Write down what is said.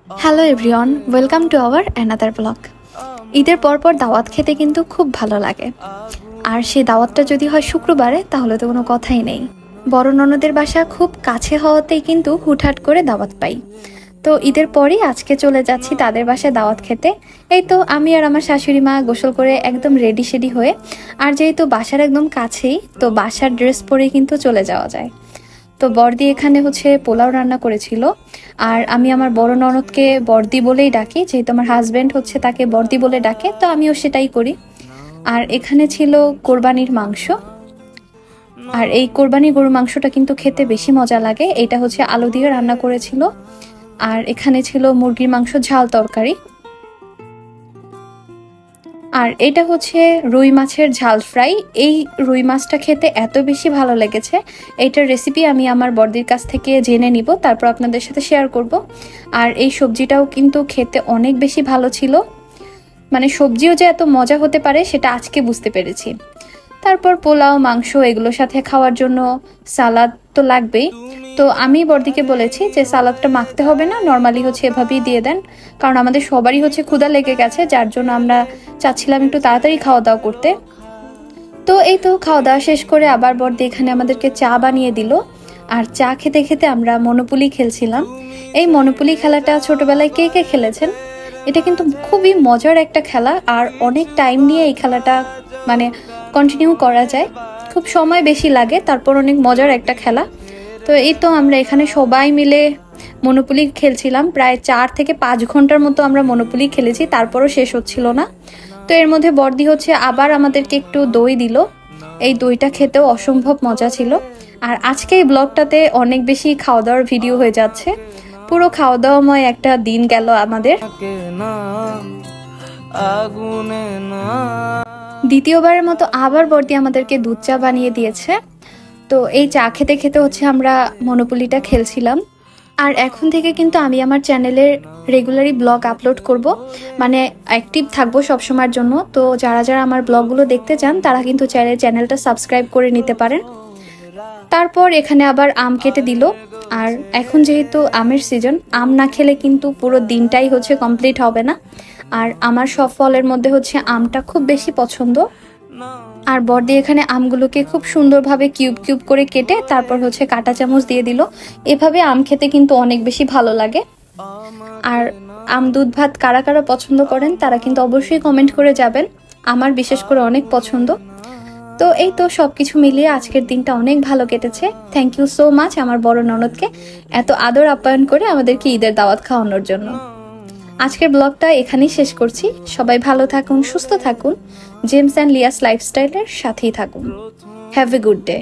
Hello everyone, welcome to our another blog. ঈদের পরপর দাওয়াত খেতে কিন্তু খুব ভালো লাগে, আর সেই দাওয়াতটা যদি হয় শুক্রবারে তাহলে তো কোনো কথাই নেই। বড় ননদের বাসা খুব কাছে হওয়াতেই কিন্তু হুটহাট করে দাওয়াত পাই। তো ঈদের পরই আজকে চলে যাচ্ছি তাদের বাসায় দাওয়াত খেতে। এই তো আমি আর আমার শাশুড়ি মা গোসল করে একদম রেডি শেডি হয়ে, আর যেহেতু বাসার একদম কাছেই, তো বাসার ড্রেস পরেই কিন্তু চলে যাওয়া যায়। তো বর্দি এখানে পোলাও রান্না করেছিল, আর আমি আমার বড় ননদকে বর্দি বলেই ডাকি, যেহেতু আমার হাজবেন্ড তাকে বর্দি বলে ডাকে, তো আমিও সেটাই করি। আর এখানে ছিল কোরবানির মাংস, আর এই কোরবানির গরুর মাংসটা কিন্তু খেতে বেশি মজা লাগে। এটা আলু দিয়ে রান্না করেছিল। আর এখানে ছিল মুরগির মাংস ঝাল তরকারি, আর এটা রুই মাছের ঝাল ফ্রাই। এই রুই মাছটা খেতে এত বেশি ভালো লেগেছে, এইটার রেসিপি আমি আমার বড়দির কাছ থেকে জেনে নিব, তারপর আপনাদের সাথে শেয়ার করব। আর এই সবজিটাও কিন্তু খেতে অনেক বেশি ভালো ছিল, মানে সবজিও যে এত মজা হতে পারে সেটা আজকে বুঝতে পেরেছি। তারপর পোলাও, মাংস এগুলোর সাথে খাওয়ার জন্য সালাদ তো লাগবেই। তো আমি বর্দিকে বলেছি যে সালাদটা মাখতে হবে না, নর্মালি এভাবেই দিয়ে দেন, কারণ আমাদের সবারই ক্ষুধা লেগে গেছে, যার জন্য আমরা চাচ্ছিলাম একটু তাড়াতাড়ি খাওয়া দাওয়া করতে। তো এই তো খাওয়া দাওয়া শেষ করে আবার বর্দি এখানে আমাদেরকে চা বানিয়ে দিল, আর চা খেতে খেতে আমরা মনোপলি খেলছিলাম। এই মনোপলি খেলাটা ছোটবেলায় কে কে খেলেছেন? এটা কিন্তু খুবই মজার একটা খেলা, আর অনেক টাইম নিয়ে এই খেলাটা মানে কন্টিনিউ করা যায়, খুব সময় বেশি লাগে, তারপর অনেক মজার একটা খেলা। তো এই তো আমরা এখানে সবাই মিলে মনোপলি খেলছিলাম, প্রায় 4 থেকে 5 ঘন্টার মতো আমরা মনোপলি খেলেছি, তারপরও শেষ হচ্ছিল না। তো এর মধ্যে বর্দি আবার আমাদেরকে একটু দই দিল। এই দইটা খেতেও অসম্ভব মজা ছিল। আর আজকে এই ব্লগটাতে অনেক বেশি খাওয়া দাওয়ার ভিডিও হয়ে যাচ্ছে, পুরো খাওয়া দাওয়াময় একটা দিন গেল আমাদের। দ্বিতীয়বারের মতো আবার বর্দি আমাদেরকে দুধ চা বানিয়ে দিয়েছে। তো এই চা খেতে খেতে আমরা মনোপলিটা খেলছিলাম। আর এখন থেকে কিন্তু আমি আমার চ্যানেলের রেগুলারই ব্লগ আপলোড করব, মানে অ্যাক্টিভ থাকবো সবসময়ের জন্য। তো যারা যারা আমার ব্লগগুলো দেখতে চান তারা কিন্তু চাইলে চ্যানেলটা সাবস্ক্রাইব করে নিতে পারেন। তারপর এখানে আবার আম কেটে দিল, আর এখন যেহেতু আমের সিজন, আম না খেলে কিন্তু পুরো দিনটাই কমপ্লিট হবে না। আর আমার সব ফলের মধ্যে আমটা খুব বেশি পছন্দ। আর বর্দি এখানে আমগুলোকে খুব সুন্দরভাবে কিউব কিউব করে কেটে তারপর কাঁটা চামচ দিয়ে দিল। এভাবে আম খেতে কিন্তু অনেক বেশি ভালো লাগে। আর আম দুধ ভাত কারা কারা পছন্দ করেন তারা কিন্তু অবশ্যই কমেন্ট করে যাবেন, আমার বিশেষ করে অনেক পছন্দ। তো এই তো সবকিছু মিলিয়ে আজকের দিনটা অনেক ভালো কেটেছে। থ্যাংক ইউ সো মাচ আমার বড় ননদকে এত আদর আপ্যায়ন করে আমাদেরকে ঈদের দাওয়াত খাওয়ানোর জন্য। আজকের ব্লগটা এখানেই শেষ করছি। সবাই ভালো থাকুন, সুস্থ থাকুন, জেমস অ্যান্ড লিয়াস লাইফস্টাইলের সাথেই থাকুন। Have a good day.